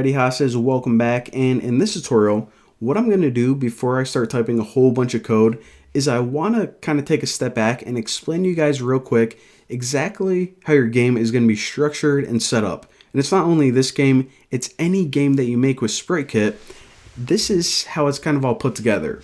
Alrighty, Hosses, welcome back. And in this tutorial, what I'm going to do before I start typing a whole bunch of code is I want to kind of take a step back and explain to you guys real quick exactly how your game is going to be structured and set up. And it's not only this game, it's any game that you make with SpriteKit. This is how it's kind of all put together.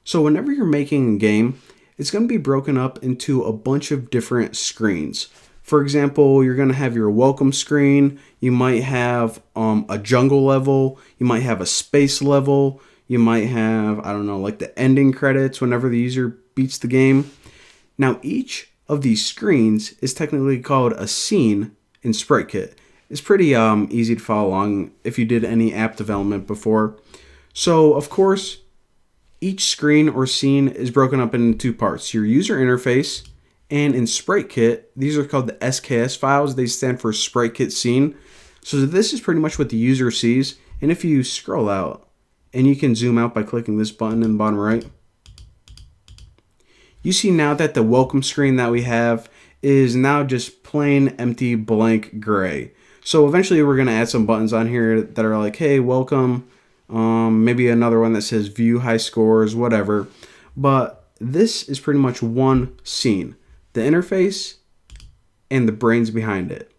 So whenever you're making a game, it's going to be broken up into a bunch of different screens. For example, you're going to have your welcome screen, you might have a jungle level, you might have a space level, you might have, I don't know, like the ending credits whenever the user beats the game. Now each of these screens is technically called a scene in SpriteKit. It's pretty easy to follow along if you did any app development before. So of course, each screen or scene is broken up into two parts, your user interface. And in SpriteKit, these are called the SKS files. They stand for SpriteKit scene. So this is pretty much what the user sees. And if you scroll out, and you can zoom out by clicking this button in the bottom right, you see now that the welcome screen that we have is now just plain empty blank gray. So eventually we're going to add some buttons on here that are like, hey, welcome. Maybe another one that says view high scores, whatever. But this is pretty much one scene. The interface, and the brains behind it.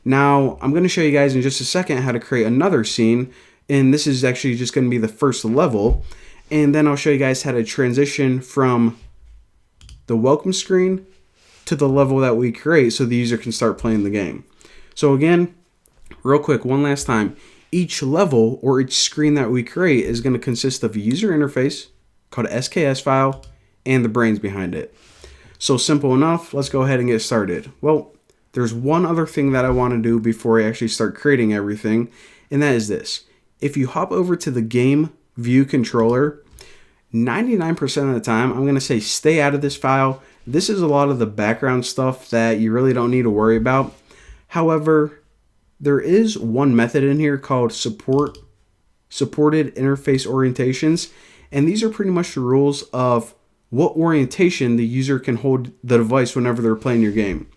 Now, I'm going to show you guys in just a second how to create another scene, and this is actually just going to be the first level, and then I'll show you guys how to transition from the welcome screen to the level that we create so the user can start playing the game. So again, real quick, one last time, each level or each screen that we create is going to consist of a user interface called an SKS file and the brains behind it. So simple enough, let's go ahead and get started. Well, there's one other thing that I want to do before I actually start creating everything, and that is this. If you hop over to the game view controller, 99% of the time, I'm going to say stay out of this file. This is a lot of the background stuff that you really don't need to worry about. However, there is one method in here called supported interface orientations, and these are pretty much the rules of what orientation the user can hold the device whenever they're playing your game.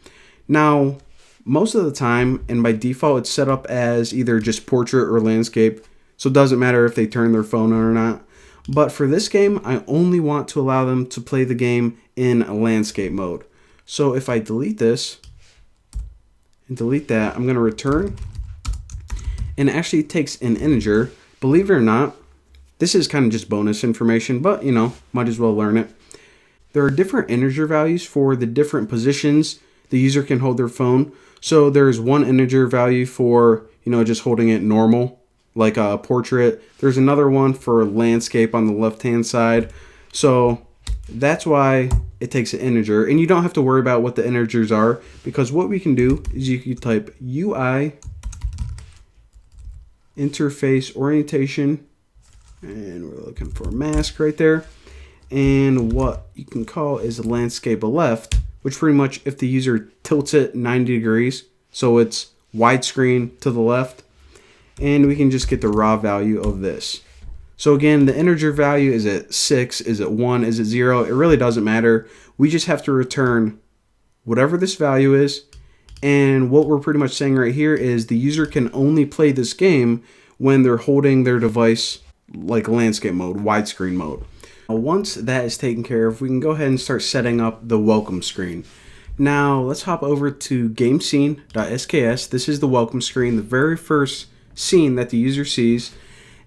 Now, most of the time, and by default, it's set up as either just portrait or landscape, so it doesn't matter if they turn their phone on or not. But for this game, I only want to allow them to play the game in a landscape mode. So if I delete this and delete that, I'm going to return, and it actually takes an integer. Believe it or not, this is kind of just bonus information, but you know, might as well learn it. There are different integer values for the different positions the user can hold their phone. So there's one integer value for, you know, just holding it normal, like a portrait. There's another one for landscape on the left-hand side. So that's why it takes an integer. And you don't have to worry about what the integers are, because what we can do is you can type UI interface orientation, and we're looking for a mask right there. And what you can call is landscape left, which pretty much if the user tilts it 90 degrees, so it's widescreen to the left, and we can just get the raw value of this. So again, the integer value, is it 6, is it 1, is it 0? It really doesn't matter. We just have to return whatever this value is, and what we're pretty much saying right here is the user can only play this game when they're holding their device like landscape mode, widescreen mode. Once that is taken care of, we can go ahead and start setting up the welcome screen. Now let's hop over to gamescene.sks. This is the welcome screen, the very first scene that the user sees.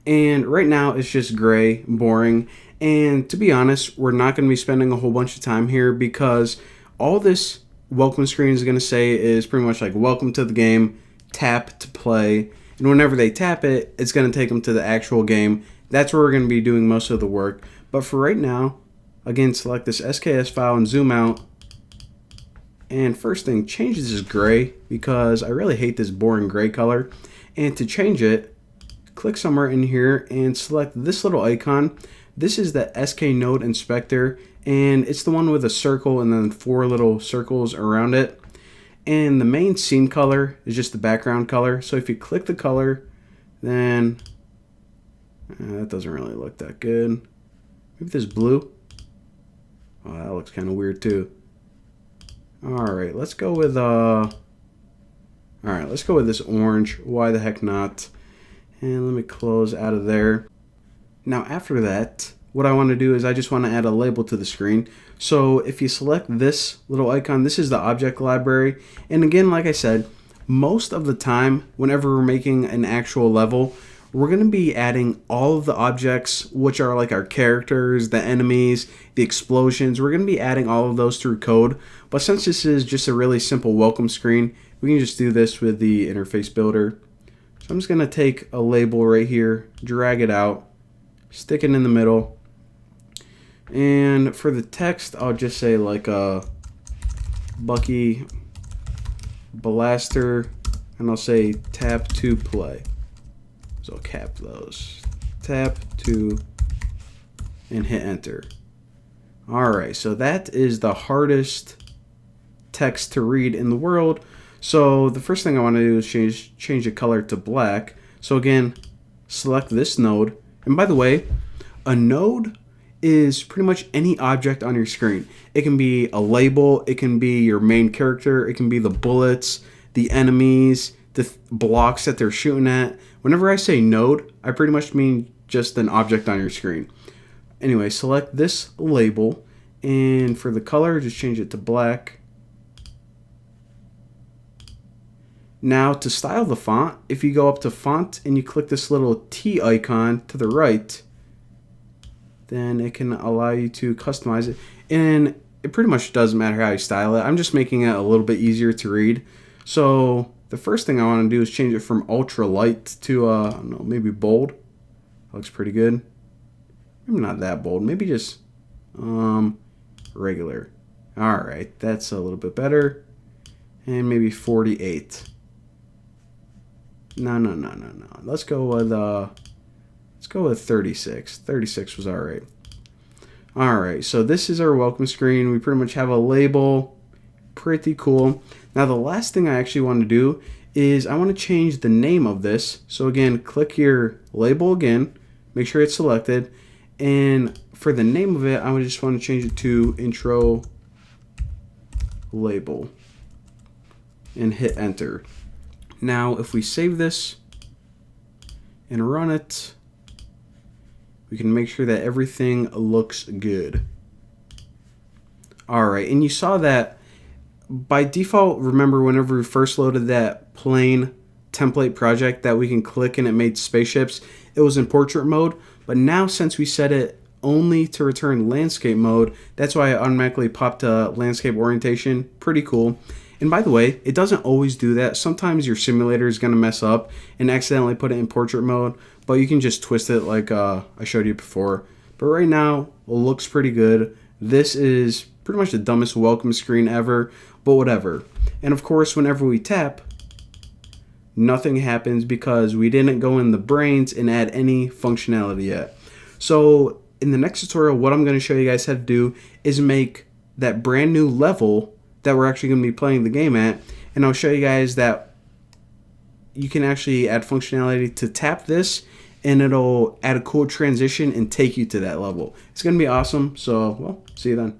And right now it's just gray, boring. And to be honest, we're not going to be spending a whole bunch of time here, because all this welcome screen is going to say is pretty much like welcome to the game, tap to play. And whenever they tap it, it's going to take them to the actual game. That's where we're going to be doing most of the work. But for right now, again, select this SKS file and zoom out. And first thing, change this is gray, because I really hate this boring gray color. And to change it, click somewhere in here and select this little icon. This is the SK Node Inspector, and it's the one with a circle and then 4 little circles around it. And the main scene color is just the background color. So if you click the color, then that doesn't really look that good. Maybe this blue. Oh, that looks kind of weird too. Alright, let's go with let's go with this orange. Why the heck not? And let me close out of there. Now after that, what I want to do is I just want to add a label to the screen. So if you select this little icon, this is the object library. And again, like I said, most of the time, whenever we're making an actual level, we're going to be adding all of the objects, which are like our characters, the enemies, the explosions. We're going to be adding all of those through code. But since this is just a really simple welcome screen, we can just do this with the interface builder. So I'm just going to take a label right here, drag it out, stick it in the middle. And for the text, I'll just say like a Bucky Blaster, and I'll say tap to play. So cap those. Tap to and hit enter. Alright, so that is the hardest text to read in the world. So the first thing I want to do is change the color to black. So again, select this node. And by the way, a node is pretty much any object on your screen. It can be a label, it can be your main character, it can be the bullets, the enemies, the blocks that they're shooting at. Whenever I say node, I pretty much mean just an object on your screen. Anyway, select this label, and for the color, just change it to black. Now to style the font, if you go up to font and you click this little T icon to the right, then it can allow you to customize it. And it pretty much doesn't matter how you style it. I'm just making it a little bit easier to read. So the first thing I want to do is change it from ultra light to, I don't know, maybe bold. That looks pretty good. Maybe not that bold. Maybe just regular. Alright, that's a little bit better. And maybe 48. No. Let's go with 36. 36 was alright. Alright, so this is our welcome screen. We pretty much have a label. Pretty cool. Now the last thing I actually want to do is I want to change the name of this. So again, click your label again. Make sure it's selected. And for the name of it, I would just want to change it to intro label. And hit enter. Now if we save this and run it, we can make sure that everything looks good. Alright, and you saw that by default, remember whenever we first loaded that plain template project that we can click and it made spaceships, it was in portrait mode. But now since we set it only to return landscape mode, that's why it automatically popped to landscape orientation. Pretty cool. And by the way, it doesn't always do that. Sometimes your simulator is going to mess up and accidentally put it in portrait mode, but you can just twist it like I showed you before. But right now, it looks pretty good. This is pretty much the dumbest welcome screen ever, but whatever. And of course, whenever we tap, nothing happens because we didn't go in the brains and add any functionality yet. So in the next tutorial, what I'm going to show you guys how to do is make that brand new level that we're actually going to be playing the game at, and I'll show you guys that you can actually add functionality to tap this and it'll add a cool transition and take you to that level. It's going to be awesome, so well, see you then.